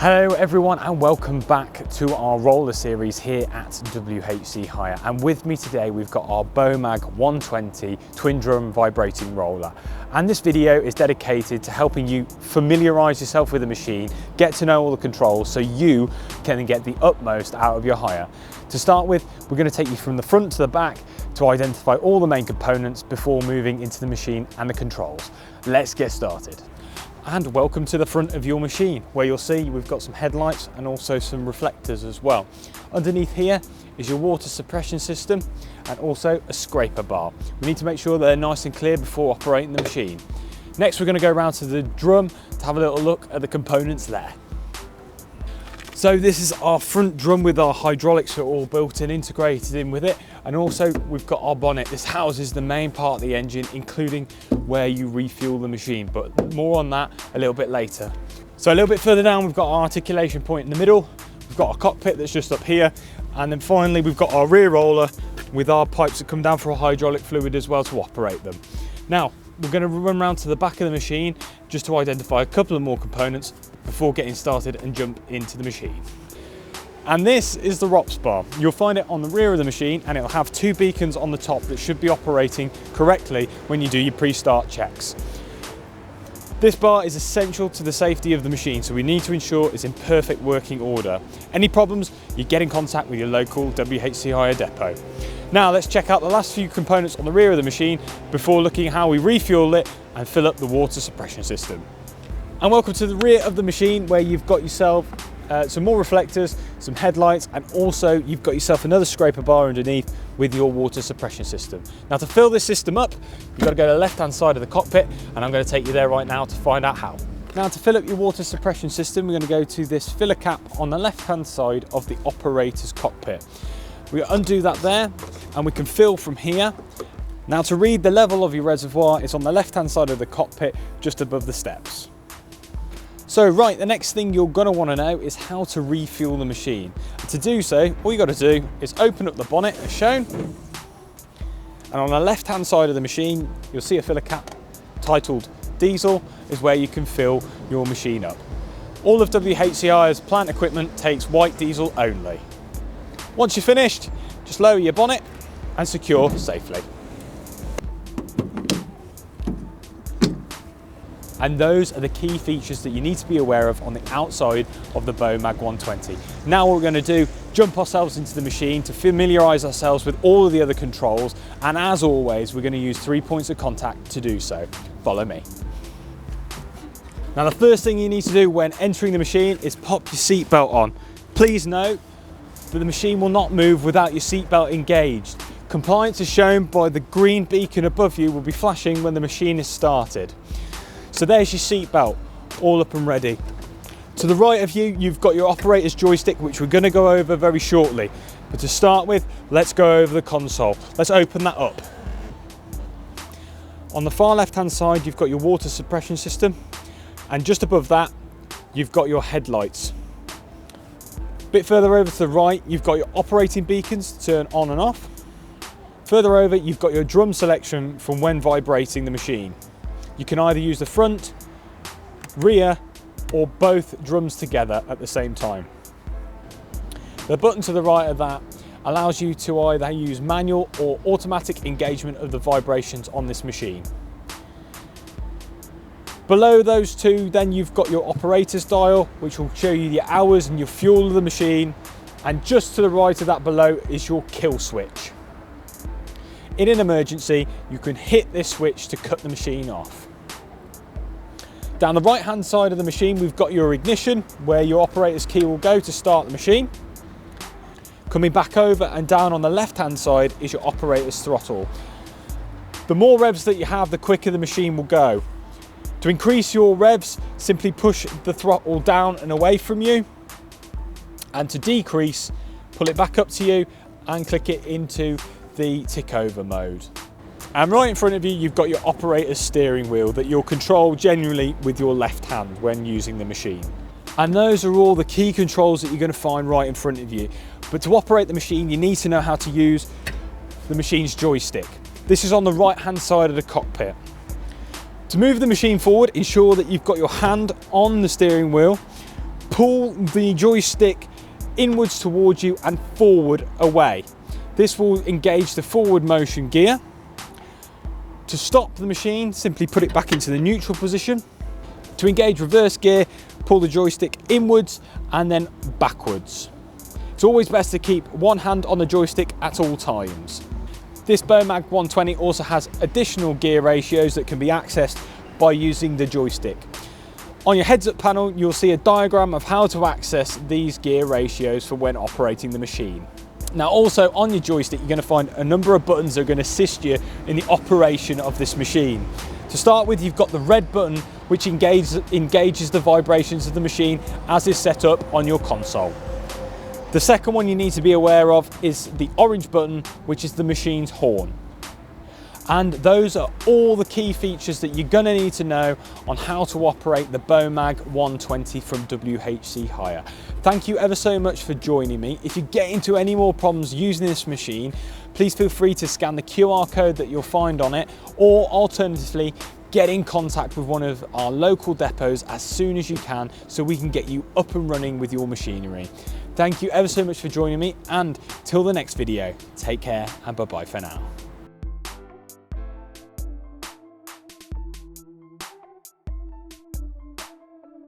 Hello everyone and welcome back to our roller series here at WHC Hire, and with me today we've got our Bomag 120 twin drum vibrating roller, and this video is dedicated to helping you familiarise yourself with the machine, get to know all the controls so you can get the utmost out of your hire. To start with, we're going to take you from the front to the back to identify all the main components before moving into the machine and the controls. Let's get started. And welcome to the front of your machine, where you'll see we've got some headlights and also some reflectors as well. Underneath here is your water suppression system and also a scraper bar. We need to make sure they're nice and clear before operating the machine. Next, we're going to go around to the drum to have a little look at the components there. So this is our front drum with our hydraulics are all built and integrated in with it, and also we've got our bonnet. This houses the main part of the engine, including where you refuel the machine, but more on that a little bit later. So a little bit further down we've got our articulation point in the middle, we've got our cockpit that's just up here, and then finally we've got our rear roller with our pipes that come down for a hydraulic fluid as well to operate them. Now we're going to run around to the back of the machine just to identify a couple of more components before getting started and jump into the machine. And this is the ROPS bar. You'll find it on the rear of the machine, and it'll have two beacons on the top that should be operating correctly when you do your pre-start checks. This bar is essential to the safety of the machine, so we need to ensure it's in perfect working order. Any problems, you get in contact with your local WHC Hire depot. Now let's check out the last few components on the rear of the machine before looking at how we refuel it and fill up the water suppression system. And welcome to the rear of the machine, where you've got yourself some more reflectors, some headlights, and also you've got yourself another scraper bar underneath with your water suppression system. Now to fill this system up, you've got to go to the left hand side of the cockpit, and I'm going to take you there right now to find out how. Now to fill up your water suppression system, we're going to go to this filler cap on the left hand side of the operator's cockpit. We undo that there and we can fill from here. Now to read the level of your reservoir, it's on the left hand side of the cockpit just above the steps. So right, the next thing you're going to want to know is how to refuel the machine. To do so, all you got to do is open up the bonnet as shown, and on the left hand side of the machine you'll see a filler cap titled diesel is where you can fill your machine up. All of WHC Hire's plant equipment takes white diesel only. Once you're finished, just lower your bonnet and secure safely. And those are the key features that you need to be aware of on the outside of the Bomag 120. Now what we're going to do, jump ourselves into the machine to familiarise ourselves with all of the other controls, and as always we're going to use 3 points of contact to do so. Follow me. Now the first thing you need to do when entering the machine is pop your seatbelt on. Please note that the machine will not move without your seatbelt engaged. Compliance is shown by the green beacon above you will be flashing when the machine is started. So there's your seat belt, all up and ready. To the right of you, you've got your operator's joystick, which we're going to go over very shortly. But to start with, let's go over the console. Let's open that up. On the far left-hand side, you've got your water suppression system. And just above that, you've got your headlights. A bit further over to the right, you've got your operating beacons to turn on and off. Further over, you've got your drum selection from when vibrating the machine. You can either use the front, rear, or both drums together at the same time. The button to the right of that allows you to either use manual or automatic engagement of the vibrations on this machine. Below those two, then you've got your operator's dial, which will show you the hours and your fuel of the machine, and just to the right of that below is your kill switch. In an emergency, you can hit this switch to cut the machine off. Down the right hand side of the machine, we've got your ignition, where your operator's key will go to start the machine. Coming back over and down on the left hand side is your operator's throttle. The more revs that you have, the quicker the machine will go. To increase your revs, simply push the throttle down and away from you. And to decrease, pull it back up to you and click it into the tick over mode. And right in front of you, you've got your operator's steering wheel that you'll control generally with your left hand when using the machine. And those are all the key controls that you're going to find right in front of you. But to operate the machine, you need to know how to use the machine's joystick. This is on the right hand side of the cockpit. To move the machine forward, ensure that you've got your hand on the steering wheel, pull the joystick inwards towards you and forward away. This will engage the forward motion gear. To stop the machine, simply put it back into the neutral position. To engage reverse gear, pull the joystick inwards and then backwards. It's always best to keep one hand on the joystick at all times. This Bomag 120 also has additional gear ratios that can be accessed by using the joystick. On your heads-up panel, you'll see a diagram of how to access these gear ratios for when operating the machine. Now also on your joystick, you're going to find a number of buttons that are going to assist you in the operation of this machine. To start with, you've got the red button, which engages the vibrations of the machine as is set up on your console. The second one you need to be aware of is the orange button, which is the machine's horn. And those are all the key features that you're going to need to know on how to operate the Bomag 120 from WHC Hire. Thank you ever so much for joining me. If you get into any more problems using this machine, please feel free to scan the QR code that you'll find on it, or alternatively, get in contact with one of our local depots as soon as you can so we can get you up and running with your machinery. Thank you ever so much for joining me, and till the next video, take care and bye-bye for now.